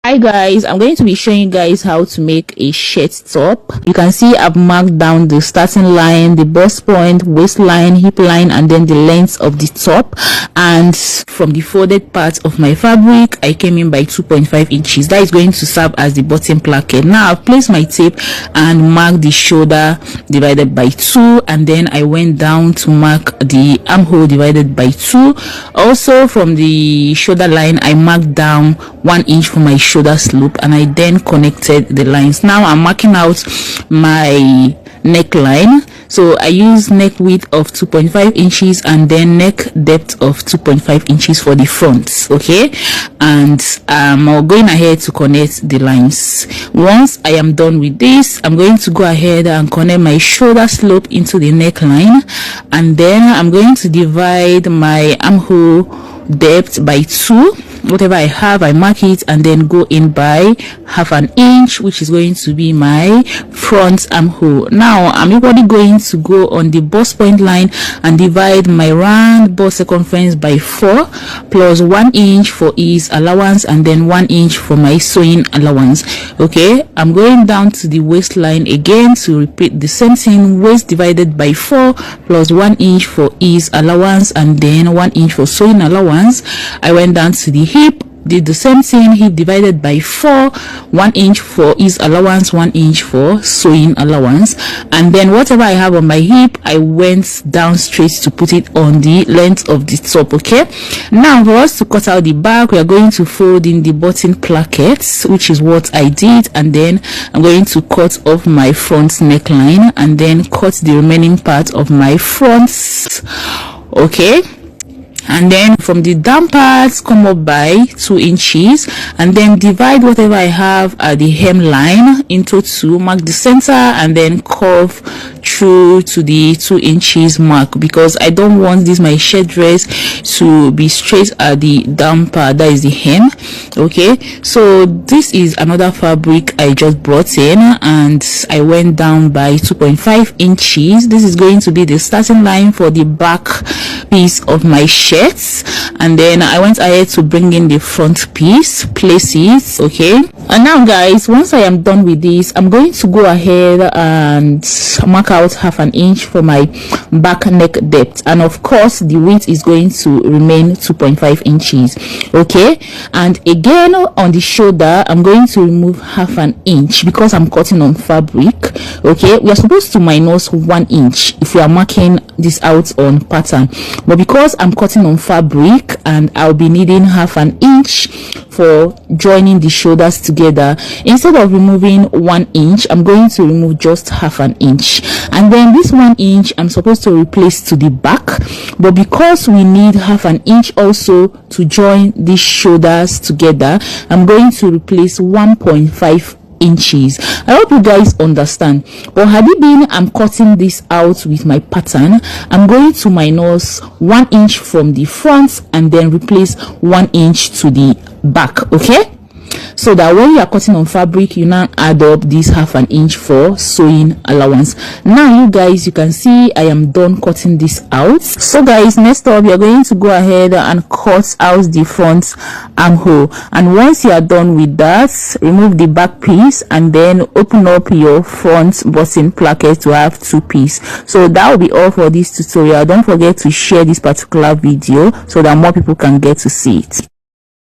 Hi guys, I'm going to be showing you guys how to make a shirt top. You can see I've marked down the starting line, the bust point, waistline, hip line, and then the length of the top. And from the folded part of my fabric, I came in by 2.5 inches. That is going to serve as the bottom placket. Now I've placed my tape and marked the shoulder divided by 2, and then I went down to mark the armhole divided by 2. Also from the shoulder line, I marked down 1 inch for my shoulder slope, and I then connected the lines. Now I'm marking out my neckline. So I use neck width of 2.5 inches and then neck depth of 2.5 inches for the front. Okay, and I'm going ahead to connect the lines. Once I am done with this, I'm going to go ahead and connect my shoulder slope into the neckline, and then I'm going to divide my armhole depth by 2. Whatever I have, I mark it and then go in by half an inch, which is going to be my front armhole. Now I'm equally going to go on the bust point line and divide my round bust circumference by 4 plus 1 inch for ease allowance, and then 1 inch for my sewing allowance. Okay, I'm going down to the waistline again to repeat the same thing. Waist divided by 4 plus 1 inch for ease allowance, and then 1 inch for sewing allowance. I went down to the hip, did the same thing. Hip divided by 4, 1 inch for ease allowance, 1 inch for sewing allowance, and then whatever I have on my hip, I went down straight to put it on the length of the top. Okay, now for us to cut out the back, we are going to fold in the button plackets, which is what I did, and then I'm going to cut off my front neckline and then cut the remaining part of my front. Okay, and then from the down parts, come up by 2 inches and then divide whatever I have at the hemline into 2, mark the center, and then curve through to the 2 inches mark, because I don't want this my shirt dress to be straight at the down part, that is the hem. Okay, so this is another fabric I just brought in and I went down by 2.5 inches. This is going to be the starting line for the back piece of my shirt, and then I went ahead to bring in the front piece, place it. Okay, and now guys, once I am done with this, I'm going to go ahead and mark out half an inch for my back neck depth, and of course the width is going to remain 2.5 inches. Okay, and again on the shoulder, I'm going to remove half an inch because I'm cutting on fabric. Okay, we are supposed to minus 1 inch if we are marking this out on pattern, but because I'm cutting on fabric and I'll be needing half an inch for joining the shoulders together, instead of removing 1 inch, I'm going to remove just half an inch, and then this 1 inch I'm supposed to replace to the back, but because we need half an inch also to join these shoulders together, I'm going to replace 1.5 inches. I hope you guys understand. But had it been I'm cutting this out with my pattern, I'm going to minus 1 inch from the front and then replace 1 inch to the back. Okay, so that when you are cutting on fabric, you now add up this half an inch for sewing allowance. Now you guys, you can see I am done cutting this out. So guys, next up, you're going to go ahead and cut out the front armhole, and once you are done with that, remove the back piece and then open up your front button placket to have 2 pieces. So that will be all for this tutorial. Don't forget to share this particular video so that more people can get to see it.